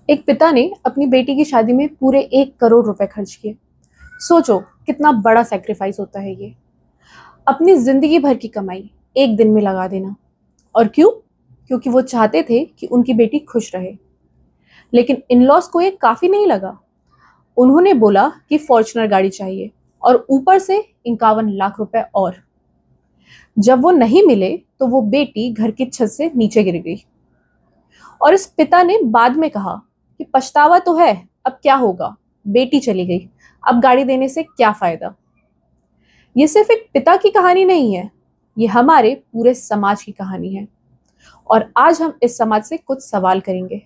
एक पिता ने अपनी बेटी की शादी में पूरे 1 करोड़ रुपए खर्च किए। सोचो कितना बड़ा सेक्रीफाइस होता है ये। अपनी जिंदगी भर की कमाई एक दिन में लगा देना। और क्यों? क्योंकि वो चाहते थे कि उनकी बेटी खुश रहे। लेकिन इन लॉज को ये काफी नहीं लगा। उन्होंने बोला कि फॉर्च्यूनर गाड़ी चाहिए और ऊपर से 51 लाख रुपए और। जब वो नहीं मिले तो वो बेटी घर की छत से नीचे गिर गई। और इस पिता ने बाद में कहा कि पछतावा तो है, अब क्या होगा, बेटी चली गई, अब गाड़ी देने से क्या फायदा। ये सिर्फ एक पिता की कहानी नहीं है, ये हमारे पूरे समाज की कहानी है। और आज हम इस समाज से कुछ सवाल करेंगे,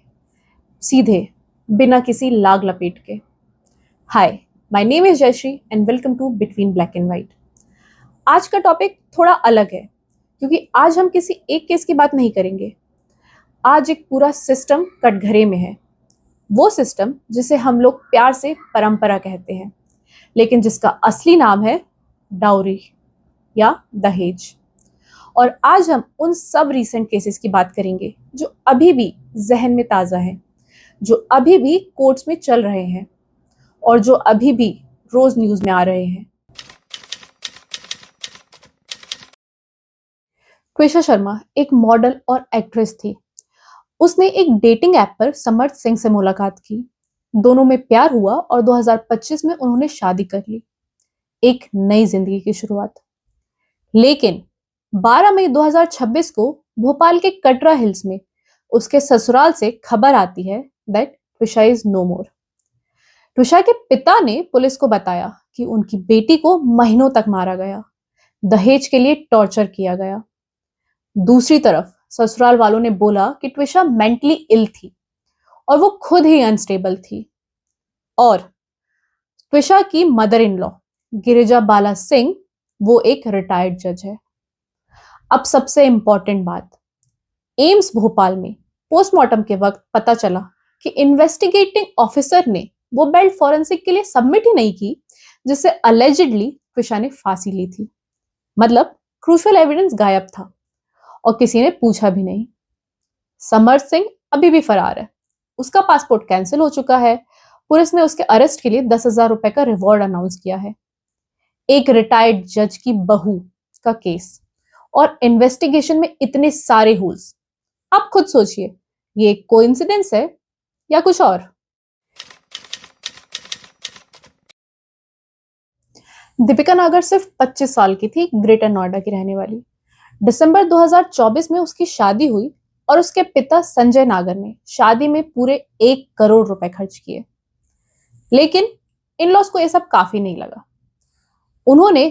सीधे, बिना किसी लाग लपेट के। Hi, my name is Jayashree and welcome to between black and white. आज का टॉपिक थोड़ा अलग है, क्योंकि आज हम किसी एक केस की बात नहीं करेंगे। आज एक पूरा सिस्टम कटघरे में है। वो सिस्टम जिसे हम लोग प्यार से परंपरा कहते हैं, लेकिन जिसका असली नाम है डाउरी या दहेज। और आज हम उन सब रीसेंट केसेस की बात करेंगे जो अभी भी जहन में ताज़ा है, जो अभी भी कोर्ट्स में चल रहे हैं और जो अभी भी रोज न्यूज में आ रहे हैं। ट्विशा शर्मा एक मॉडल और एक्ट्रेस थी। उसने एक डेटिंग ऐप पर समर्थ सिंह से मुलाकात की। दोनों में प्यार हुआ और 2025 में उन्होंने शादी कर ली। एक नई जिंदगी की शुरुआत। लेकिन 12 मई 2026 को भोपाल के कटरा हिल्स में उसके ससुराल से खबर आती है दैट ट्विशा इज नो मोर। ट्विशा के पिता ने पुलिस को बताया कि उनकी बेटी को महीनों तक मारा गया, दहेज के लिए टॉर्चर किया गया। दूसरी तरफ ससुराल वालों ने बोला कि ट्विशा मेंटली इल थी और वो खुद ही अनस्टेबल थी। और ट्विशा की मदर इन लॉ गिरिजा बाला सिंह, वो एक रिटायर्ड जज है। अब सबसे इंपॉर्टेंट बात, एम्स भोपाल में पोस्टमार्टम के वक्त पता चला कि इन्वेस्टिगेटिंग ऑफिसर ने वो बेल्ट फॉरेंसिक के लिए सबमिट ही नहीं की, जिससे अलेजिडली ट्विशा ने फांसी ली थी। मतलब क्रूशियल एविडेंस गायब था और किसी ने पूछा भी नहीं। समर्थ सिंह अभी भी फरार है। उसका पासपोर्ट कैंसिल हो चुका है। पुलिस ने उसके अरेस्ट के लिए 10,000 रुपए का रिवॉर्ड अनाउंस किया है। एक रिटायर्ड जज की बहू का केस और इन्वेस्टिगेशन में इतने सारे होल्स। आप खुद सोचिए, ये कोइंसिडेंस है या कुछ और? दीपिका नागर सिर्फ 25 साल की थी, ग्रेटर नोएडा की रहने वाली। दिसंबर 2024 में उसकी शादी हुई और उसके पिता संजय नागर ने शादी में पूरे 1 करोड़ रुपए खर्च किए। लेकिन इन लॉज को यह सब काफी नहीं लगा। उन्होंने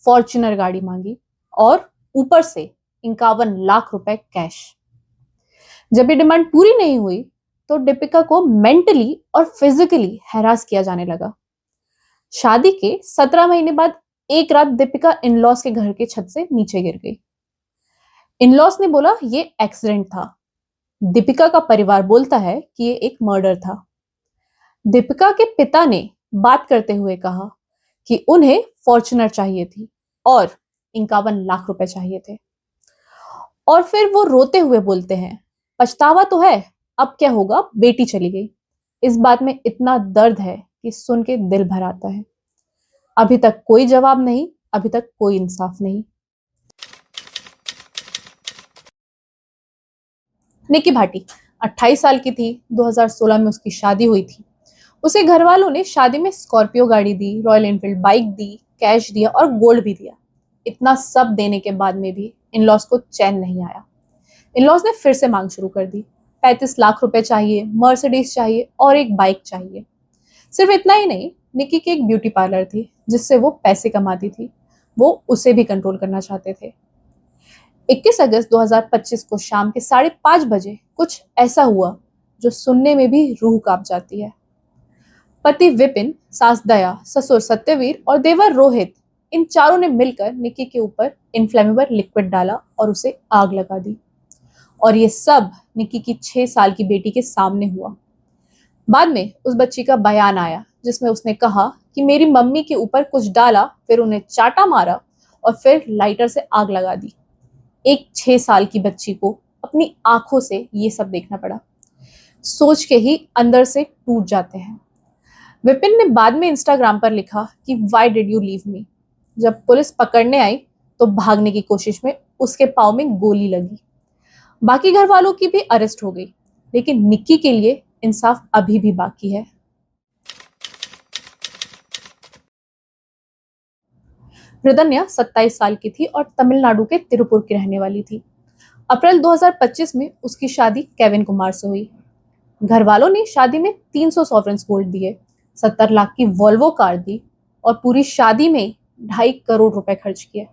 फॉर्च्यूनर गाड़ी मांगी और ऊपर से 51 लाख रुपए कैश। जब ये डिमांड पूरी नहीं हुई तो दीपिका को मेंटली और फिजिकली हैरास किया जाने लगा। शादी के 17 महीने बाद एक रात दीपिका इन लॉज के घर के छत से नीचे गिर गई। इन लॉज ने बोला ये एक्सीडेंट था। दीपिका का परिवार बोलता है कि ये एक मर्डर था। दीपिका के पिता ने बात करते हुए कहा कि उन्हें फॉर्च्यूनर चाहिए थी और 51 लाख रुपए चाहिए थे। और फिर वो रोते हुए बोलते हैं, पछतावा तो है, अब क्या होगा, बेटी चली गई। इस बात में इतना दर्द है कि सुन के दिल भर आता है। अभी तक कोई जवाब नहीं, अभी तक कोई इंसाफ नहीं। निकी भाटी 28 साल की थी। 2016 में उसकी शादी हुई थी। उसे घर वालों ने शादी में स्कॉर्पियो गाड़ी दी, रॉयल एनफील्ड बाइक दी, कैश दिया और गोल्ड भी दिया। इतना सब देने के बाद में भी इन लॉज को चैन नहीं आया। इन लॉज ने फिर से मांग शुरू कर दी। 35 लाख रुपए चाहिए, मर्सिडीज चाहिए और एक बाइक चाहिए। सिर्फ इतना ही नहीं, निकी की एक ब्यूटी पार्लर थी जिससे वो पैसे कमाती थी। वो उसे भी कंट्रोल करना चाहते थे। 21 अगस्त 2025 को शाम के 5:30 बजे कुछ ऐसा हुआ जो सुनने में भी रूह कांप जाती है। पति विपिन, सास दया, ससुर सत्यवीर और देवर रोहित, इन चारों ने मिलकर निकी के ऊपर इन्फ्लेमेबल लिक्विड डाला और उसे आग लगा दी। और ये सब निकी की 6 साल की बेटी के सामने हुआ। बाद में उस बच्ची का बयान आया जिसमें उसने कहा कि मेरी मम्मी के ऊपर कुछ डाला, फिर उन्हें चाटा मारा और फिर लाइटर से आग लगा दी। एक 6 साल की बच्ची को अपनी आंखों से ये सब देखना पड़ा। सोच के ही अंदर से टूट जाते हैं। विपिन ने बाद में इंस्टाग्राम पर लिखा कि why did you leave me. जब पुलिस पकड़ने आई तो भागने की कोशिश में उसके पाँव में गोली लगी। बाकी घर वालों की भी अरेस्ट हो गई, लेकिन निक्की के लिए इंसाफ अभी भी बाकी है। हृदन्या 27 साल की थी और तमिलनाडु के तिरुपुर की रहने वाली थी। अप्रैल 2025 में उसकी शादी केविन कुमार से हुई। घर वालों ने शादी में 300 सॉवरेन्स गोल्ड दिए, 70 लाख की वॉल्वो कार दी और पूरी शादी में 2.5 करोड़ रुपए खर्च किए।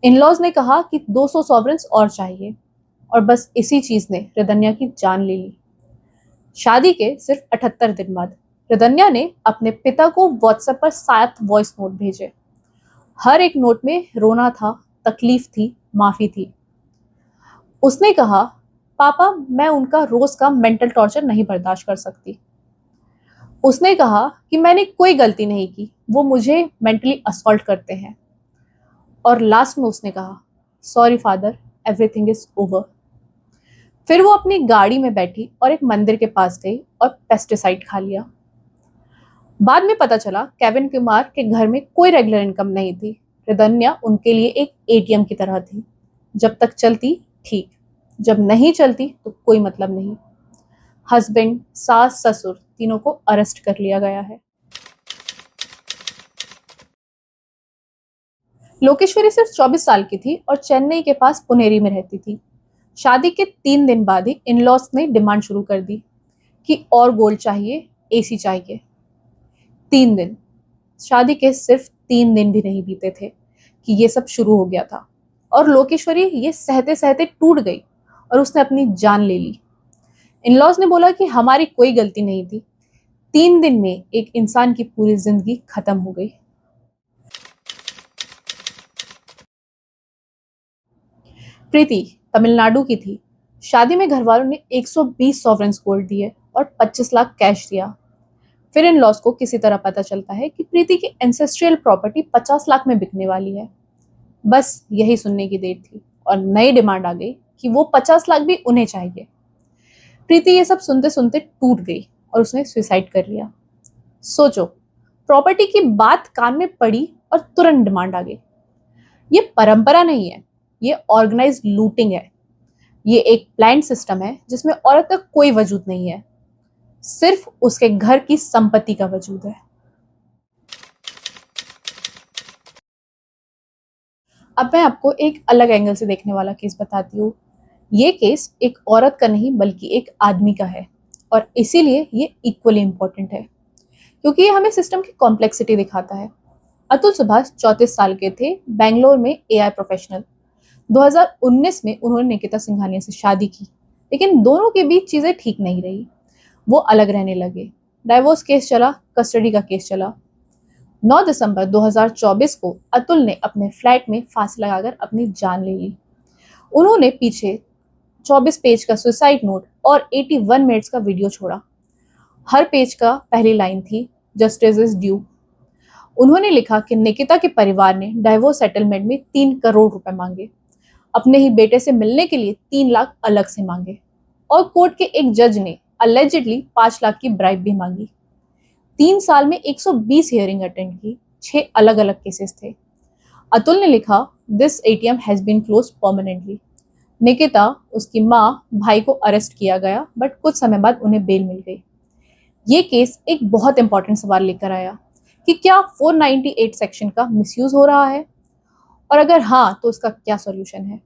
इन-लॉज ने कहा कि 200 सॉवरेन्स और चाहिए, और बस इसी चीज ने हृदन्या की जान ले ली। शादी के सिर्फ 78 दिन बाद हृदन्या ने अपने पिता को व्हाट्सएप पर 7 वॉइस नोट भेजे। हर एक नोट में रोना था, तकलीफ थी, माफी थी। उसने कहा, पापा मैं उनका रोज का मेंटल टॉर्चर नहीं बर्दाश्त कर सकती। उसने कहा कि मैंने कोई गलती नहीं की, वो मुझे मेंटली असॉल्ट करते हैं। और लास्ट में उसने कहा, sorry father, everything is over. फिर वो अपनी गाड़ी में बैठी और एक मंदिर के पास गई और पेस्टिसाइड खा लिया। बाद में पता चला केविन कुमार के घर में कोई रेगुलर इनकम नहीं थी। हृदन्या उनके लिए एक एटीएम की तरह थी। जब तक चलती ठीक, जब नहीं चलती तो कोई मतलब नहीं। हस्बैंड, सास, ससुर तीनों को अरेस्ट कर लिया गया है। लोकेश्वरी सिर्फ 24 साल की थी और चेन्नई के पास पुनेरी में रहती थी। शादी के 3 दिन बाद ही इन-लॉज ने डिमांड शुरू कर दी कि और गोल्ड चाहिए, एसी चाहिए। 3 दिन, शादी के सिर्फ 3 दिन भी नहीं बीते थे कि ये सब शुरू हो गया था, और लोकेश्वरी ये सहते सहते टूट गई और उसने अपनी जान ले ली। इन-लॉज ने बोला कि हमारी कोई गलती नहीं थी। 3 दिन में एक इंसान की पूरी जिंदगी खत्म हो गई। प्रीति तमिलनाडु की थी। शादी में घर वालों ने 120 सॉवरेन्स गोल्ड दिए और 25 लाख कैश दिया। फिर इन लॉज को किसी तरह पता चलता है कि प्रीति की एंसेस्ट्रियल प्रॉपर्टी 50 लाख में बिकने वाली है। बस यही सुनने की देर थी और नई डिमांड आ गई कि वो 50 लाख भी उन्हें चाहिए। प्रीति ये सब सुनते सुनते टूट गई और उसने सुसाइड कर लिया। सोचो, प्रॉपर्टी की बात कान में पड़ी और तुरंत डिमांड आ गई। ये परंपरा नहीं है, ये ऑर्गेनाइज्ड लूटिंग है। ये एक प्लान सिस्टम है जिसमें औरत का कोई वजूद नहीं है, सिर्फ उसके घर की संपत्ति का वजूद है। अब मैं आपको एक अलग एंगल से देखने वाला केस बताती हूँ। ये केस एक औरत का नहीं बल्कि एक आदमी का है, और इसीलिए ये इक्वली इम्पोर्टेंट है क्योंकि ये हमें सिस्टम की कॉम्प्लेक्सिटी दिखाता है। अतुल सुभाष 34 साल के थे, बेंगलोर में एआई प्रोफेशनल। 2019 में उन्होंने निकिता सिंघानिया से शादी की, लेकिन दोनों के बीच चीजें ठीक नहीं रही। वो अलग रहने लगे, डाइवोर्स केस चला, कस्टडी का केस चला। 9 दिसंबर 2024 को अतुल ने अपने फ्लैट में फांसी लगाकर अपनी जान ले ली। उन्होंने पीछे 24 पेज का सुसाइड नोट और 81 मिनट्स का वीडियो छोड़ा। हर पेज का पहली लाइन थी, जस्टिस इज ड्यू। उन्होंने लिखा कि निकिता के परिवार ने डाइवोर्स सेटलमेंट में 3 करोड़ रुपए मांगे, अपने ही बेटे से मिलने के लिए 3 लाख अलग से मांगे, और कोर्ट के एक जज ने अलेजिडली 5 लाख की ब्राइब भी मांगी। 3 साल में 120 हियरिंग अटेंड की, 6 अलग अलग केसेस थे। अतुल ने लिखा, this ATM has been close permanently. Nikita, उसकी माँ, भाई को अरेस्ट किया गया, बट कुछ समय बाद उन्हें बेल मिल गई। ये केस एक बहुत इंपॉर्टेंट सवाल लेकर आया कि क्या 498 सेक्शन का मिसयूज हो रहा है, और अगर हाँ तो इसका क्या सॉल्यूशन है।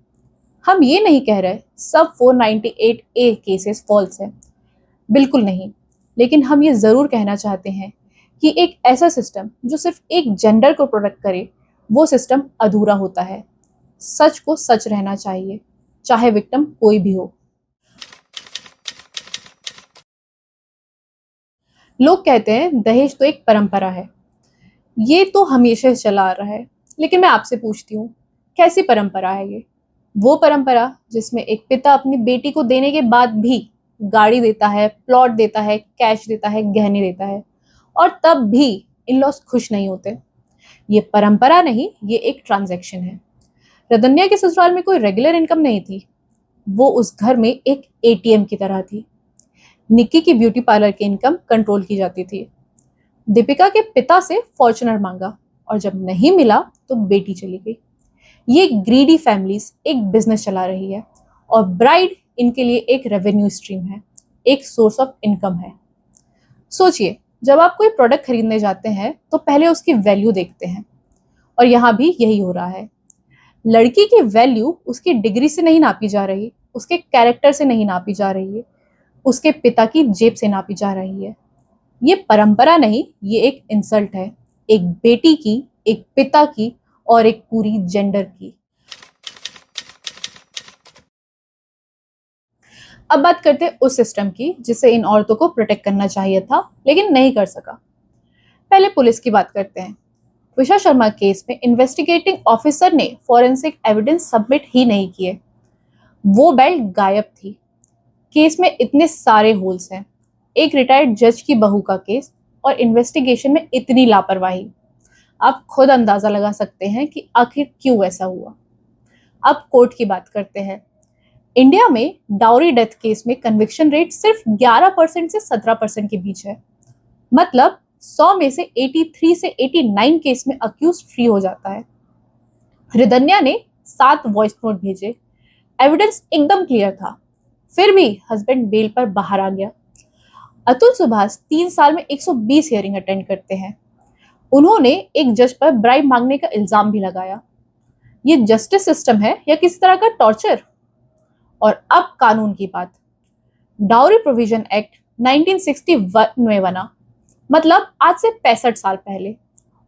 हम ये नहीं कह रहे सब 498 ए केसेस फॉल्स है, बिल्कुल नहीं, लेकिन हम ये जरूर कहना चाहते हैं कि एक ऐसा सिस्टम जो सिर्फ एक जेंडर को प्रोटेक्ट करे, वो सिस्टम अधूरा होता है। सच को सच रहना चाहिए, चाहे विक्टिम कोई भी हो। लोग कहते हैं दहेज तो एक परंपरा है, ये तो हमेशा से चला आ रहा है, लेकिन मैं आपसे पूछती हूँ, कैसी परंपरा है ये? वो परंपरा जिसमें एक पिता अपनी बेटी को देने के बाद भी गाड़ी देता है, प्लॉट देता है, कैश देता है, गहने देता है, और तब भी इन लॉज खुश नहीं होते। ये परंपरा नहीं, ये एक ट्रांजैक्शन है। रदन्या के ससुराल में कोई रेगुलर इनकम नहीं थी, वो उस घर में एक एटीएम की तरह थी। निक्की की ब्यूटी पार्लर की इनकम कंट्रोल की जाती थी। दीपिका के पिता से फॉर्च्यूनर मांगा और जब नहीं मिला तो बेटी चली गई। ये ग्रीडी फैमिलीज एक बिजनेस चला रही है और ब्राइड इनके लिए एक रेवेन्यू स्ट्रीम है, एक सोर्स ऑफ इनकम है। सोचिए, जब आप कोई प्रोडक्ट खरीदने जाते हैं तो पहले उसकी वैल्यू देखते हैं, और यहाँ भी यही हो रहा है। लड़की की वैल्यू उसकी डिग्री से नहीं नापी जा रही, उसके कैरेक्टर से नहीं नापी जा रही है, उसके पिता की जेब से नापी जा रही है। ये परंपरा नहीं, ये एक इंसल्ट है, एक बेटी की, एक पिता की और एक पूरी जेंडर की। अब बात करते हैं उस सिस्टम की जिसे इन औरतों को प्रोटेक्ट करना चाहिए था लेकिन नहीं कर सका। पहले पुलिस की बात करते हैं। त्विषा शर्मा केस में इन्वेस्टिगेटिंग ऑफिसर ने फॉरेंसिक एविडेंस सबमिट ही नहीं किए। वो बेल्ट गायब थी। केस में इतने सारे होल्स हैं, एक रिटायर्ड जज की बहू का केस और इन्वेस्टिगेशन में इतनी लापरवाही। आप खुद अंदाजा लगा सकते हैं कि आखिर क्यों ऐसा हुआ। अब कोर्ट की बात करते हैं। इंडिया में डाउरी डेथ केस में कन्विक्शन रेट सिर्फ 11% से 17% के बीच है। मतलब 100 में से 83 से 89 केस में अक्यूज फ्री हो जाता है। रिदन्या ने 7 वॉइस नोट भेजे, एविडेंस एकदम क्लियर था, फिर भी हस्बैंड बेल पर बाहर आ गया। अतुल सुभाष 3 साल में 120 हियरिंग अटेंड करते हैं। उन्होंने एक जज पर ब्राइब मांगने का इल्जाम भी लगाया। ये जस्टिस सिस्टम है या किसी तरह का टॉर्चर? और अब कानून की बात। डाउरी प्रोविजन एक्ट 1961 में बना, मतलब आज से 65 साल पहले,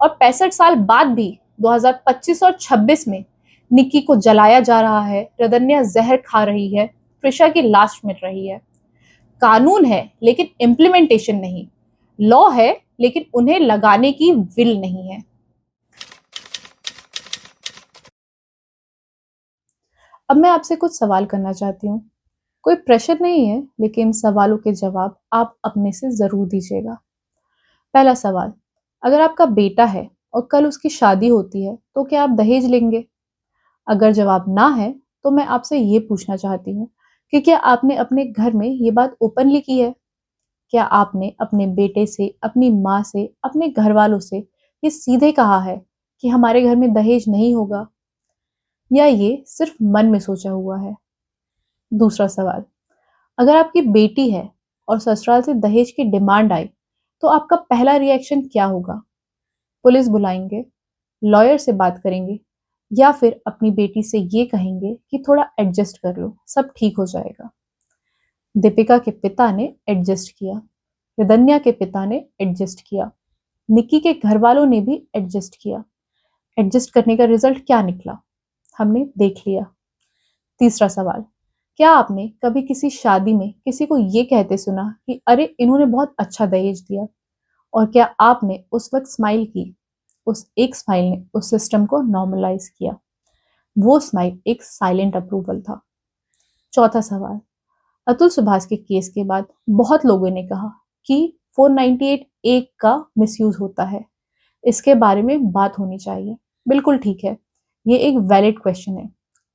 और 65 साल बाद भी 2025 और 26 में निक्की को जलाया जा रहा है, रदन्या जहर खा रही है, त्रिशा की लाश मिट रही है। कानून है लेकिन इम्प्लीमेंटेशन नहीं, लॉ है लेकिन उन्हें लगाने की विल नहीं है। अब मैं आपसे कुछ सवाल करना चाहती हूँ। कोई प्रेशर नहीं है, लेकिन सवालों के जवाब आप अपने से जरूर दीजिएगा। पहला सवाल, अगर आपका बेटा है और कल उसकी शादी होती है तो क्या आप दहेज लेंगे? अगर जवाब ना है तो मैं आपसे ये पूछना चाहती हूँ कि क्या आपने अपने घर में ये बात ओपनली की है? क्या आपने अपने बेटे से, अपनी माँ से, अपने घर वालों से ये सीधे कहा है कि हमारे घर में दहेज नहीं होगा, या ये सिर्फ मन में सोचा हुआ है? दूसरा सवाल, अगर आपकी बेटी है और ससुराल से दहेज की डिमांड आई तो आपका पहला रिएक्शन क्या होगा? पुलिस बुलाएंगे, लॉयर से बात करेंगे, या फिर अपनी बेटी से ये कहेंगे कि थोड़ा एडजस्ट कर लो, सब ठीक हो जाएगा? दीपिका के पिता ने एडजस्ट किया, रिदन्या के पिता ने एडजस्ट किया, निक्की के घर वालों ने भी एडजस्ट किया। एडजस्ट करने का रिजल्ट क्या निकला, हमने देख लिया। तीसरा सवाल, क्या आपने कभी किसी शादी में किसी को ये कहते सुना कि अरे इन्होंने बहुत अच्छा दहेज दिया? और क्या आपने उस वक्त स्माइल की? उस एक स्माइल ने उस सिस्टम को नॉर्मलाइज किया। वो स्माइल एक साइलेंट अप्रूवल था। चौथा सवाल, अतुल सुभाष के केस के बाद बहुत लोगों ने कहा कि 498 ए का मिसयूज होता है, इसके बारे में बात होनी चाहिए। बिल्कुल ठीक है, ये एक वैलिड क्वेश्चन है,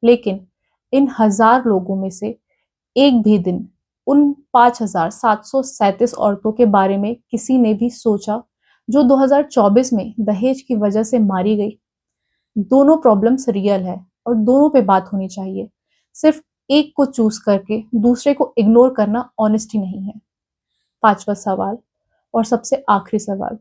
लेकिन इन 1000 लोगों में से एक भी दिन उन 5737 औरतों के बारे में किसी ने भी सोचा जो 2024 में दहेज की वजह से मारी गई? दोनों प्रॉब्लम्स रियल है और दोनों पे बात होनी चाहिए। सिर्फ एक को चूज करके दूसरे को इग्नोर करना ऑनेस्टी नहीं है। पांचवा सवाल और सबसे आखिरी सवाल,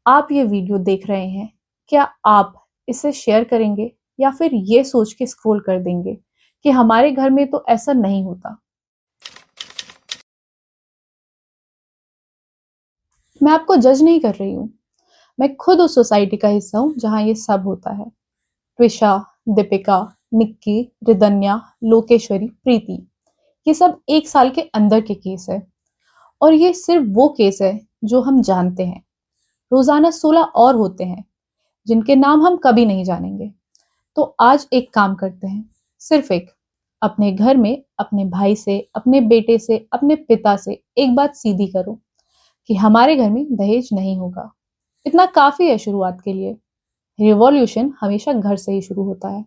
आप ये वीडियो देख रहे हैं, क्या आप इसे शेयर करेंगे या फिर ये सोच के स्क्रॉल कर देंगे कि हमारे घर में तो ऐसा नहीं होता? मैं आपको जज नहीं कर रही हूँ, मैं खुद उस सोसाइटी का हिस्सा हूँ जहाँ ये सब होता है। त्विषा, दीपिका, निक्की, रिदन्या, लोकेश्वरी, प्रीति, ये सब 1 साल के अंदर के केस है, और ये सिर्फ वो केस है जो हम जानते हैं। रोजाना 16 और होते हैं जिनके नाम हम कभी नहीं जानेंगे। तो आज एक काम करते हैं, सिर्फ एक, अपने घर में अपने भाई से, अपने बेटे से, अपने पिता से एक बात सीधी करो कि हमारे घर में दहेज नहीं होगा। इतना काफी है शुरुआत के लिए। रिवॉल्यूशन हमेशा घर से ही शुरू होता है।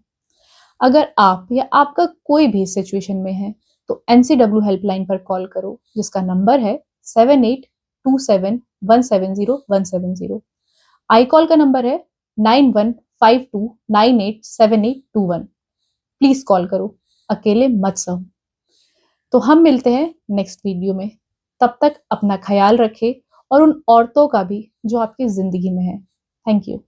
अगर आप या आपका कोई भी सिचुएशन में है तो NCW हेल्पलाइन पर कॉल करो, जिसका नंबर है 7827170170। आई कॉल का नंबर है 9152987821। प्लीज कॉल करो, अकेले मत सहो। तो हम मिलते हैं नेक्स्ट वीडियो में। तब तक अपना ख्याल रखें और उन औरतों का भी जो आपकी जिंदगी में है। Thank you.